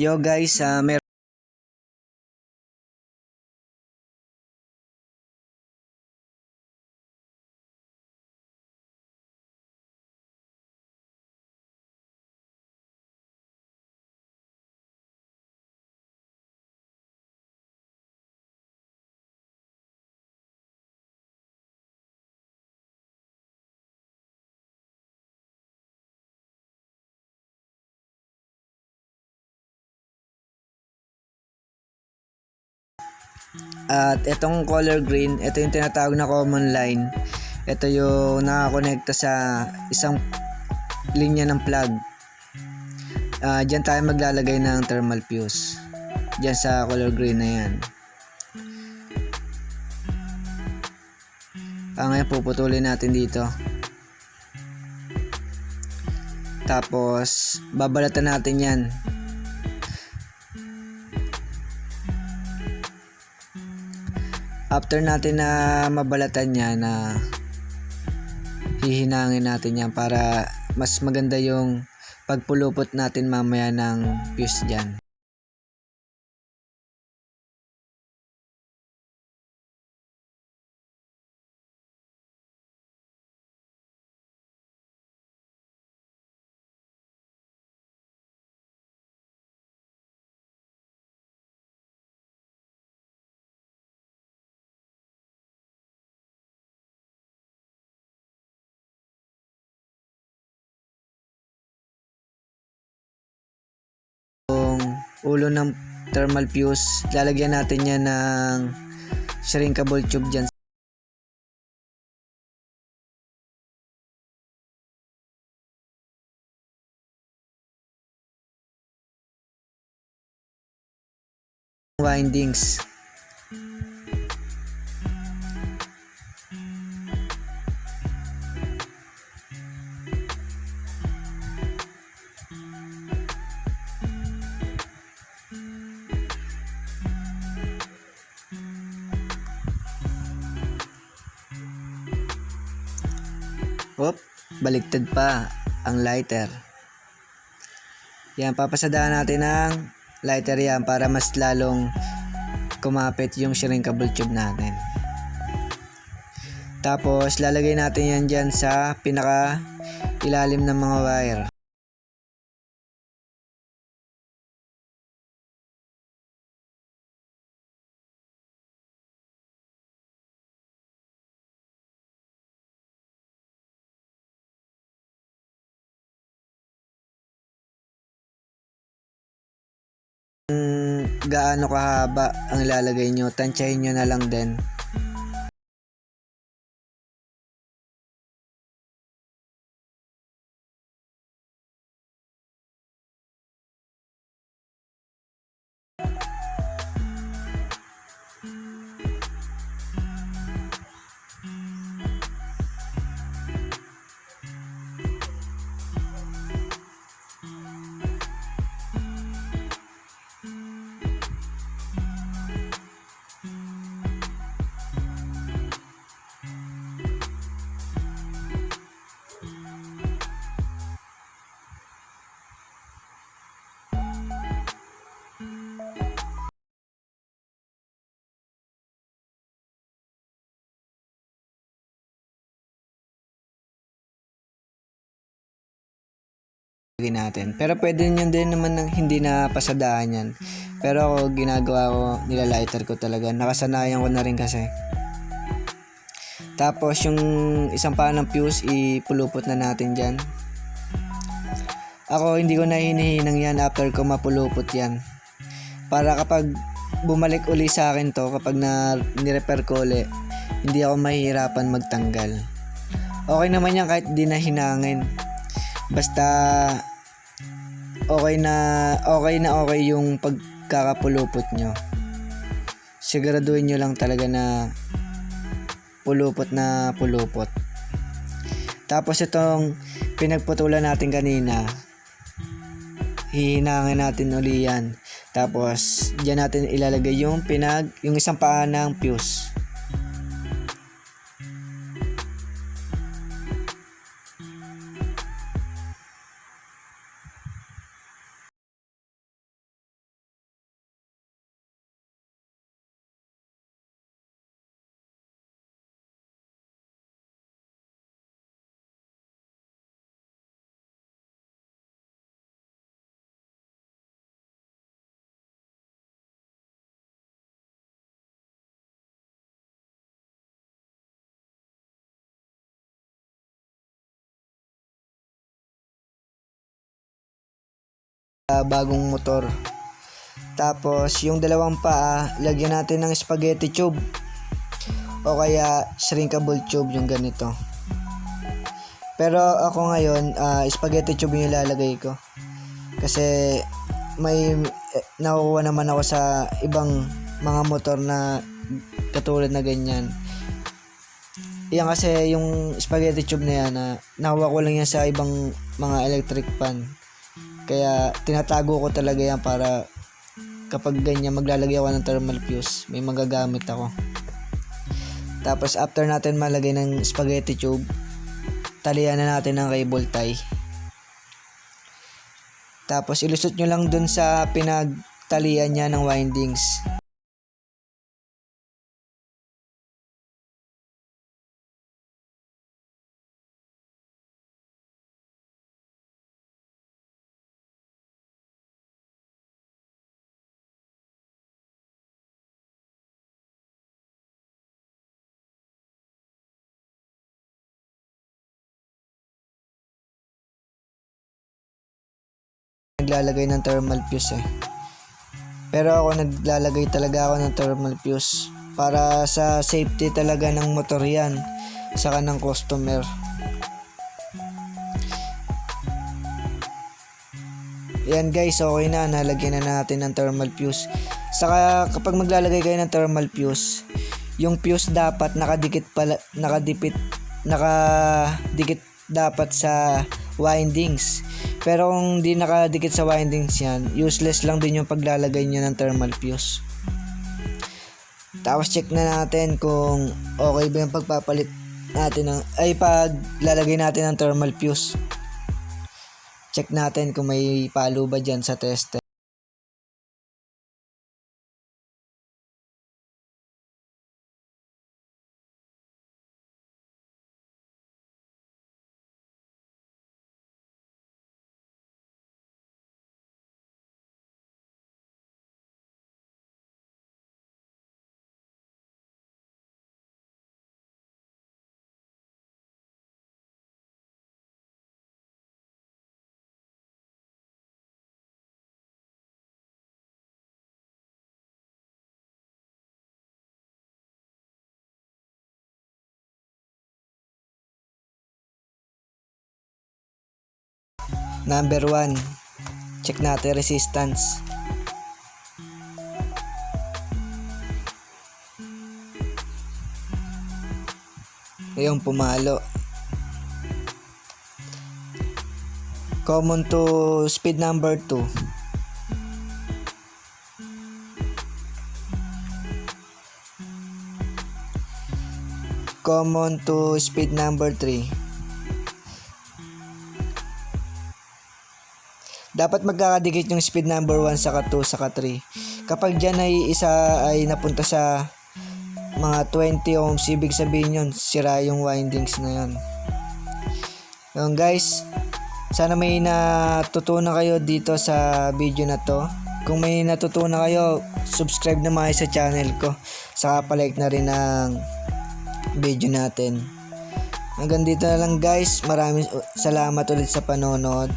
Yo guys, meron at itong color green, ito yung tinatawag na common line. Ito yung nakakonekta sa isang linya ng plug. Diyan tayo maglalagay ng thermal fuse. Diyan sa color green na yan. Ngayon puputulin natin dito. Tapos babalatan natin yan. After natin na mabalatan yan, hihinangin natin yan para mas maganda yung pagpulupot natin mamaya ng fuse dyan. Ulo ng thermal fuse, lalagyan natin yan ng shrinkable tube dyan. Windings. Baligtad pa ang lighter. Yan, papasadaan natin ng lighter yan para mas lalong kumapit yung shrinkable tube natin. Tapos lalagay natin yan dyan sa pinaka ilalim ng mga wire. Gaano kahaba ang ilalagay nyo, tansyahin nyo na lang din. Natin. Pero pwede nyo din naman ng hindi na pasadaan yan. Pero ako, ginagawa ko, nilalighter ko talaga. Nakasanayan ko na rin kasi. Tapos yung isang paan ng fuse, ipulupot na natin dyan. Ako, hindi ko na hinihinang yan after ko mapulupot yan. Para kapag bumalik uli sa akin to, kapag nirepair ko uli, hindi ako mahihirapan magtanggal. Okay naman yan kahit di na hinangin. Basta okay yung pagkakapulupot nyo. Siguraduhin nyo lang talaga na pulupot na pulupot. Tapos itong pinagputulan natin kanina, hihinangin natin uli yan. Tapos dyan natin ilalagay yung isang paa ng fuse. bagong motor. Tapos yung dalawang paa, lagyan natin ng spaghetti tube o kaya shrinkable tube, yung ganito. Pero ako ngayon, spaghetti tube yung ilalagay ko. Kasi may nakukuha naman ako sa ibang mga motor na katulad na ganyan. Yan kasi yung spaghetti tube na yan, nakuha ko lang yan sa ibang mga electric pan. Kaya tinatago ko talaga yan para kapag ganyan maglalagay ako ng thermal fuse, may magagamit ako. Tapos after natin malagay ng spaghetti tube, talian na natin ng cable tie. Tapos ilusot nyo lang dun sa pinagtalian niya ng windings. Naglalagay ng thermal fuse Pero ako naglalagay talaga ako ng thermal fuse para sa safety talaga ng motor yan, saka ng customer. Yan guys, okay na, nalagyan na natin ng thermal fuse. Saka kapag maglalagay kayo ng thermal fuse, yung fuse dapat nakadikit dapat sa windings. Pero kung di nakadikit sa windings yan, useless lang din yung paglalagay nyo ng thermal fuse. Tapos check na natin kung okay ba yung pagpapalit natin paglalagay natin ng thermal fuse. Check natin kung may palo ba dyan sa tester. Number 1, check natin resistance. Ayun, pumalo. Common to speed number 2. Common to speed number 3. Dapat magkakadikit yung speed number 1 saka 2 saka 3. Kapag dyan ay isa ay napunta sa mga 20 ohms, ibig sabihin yun, sira yung windings na yun. Yun guys, sana may natutunan kayo dito sa video na to. Kung may natutunan kayo, subscribe naman kayo sa channel ko. Saka palike na rin ang video natin. Hanggang dito na lang guys, maraming salamat ulit sa panonood.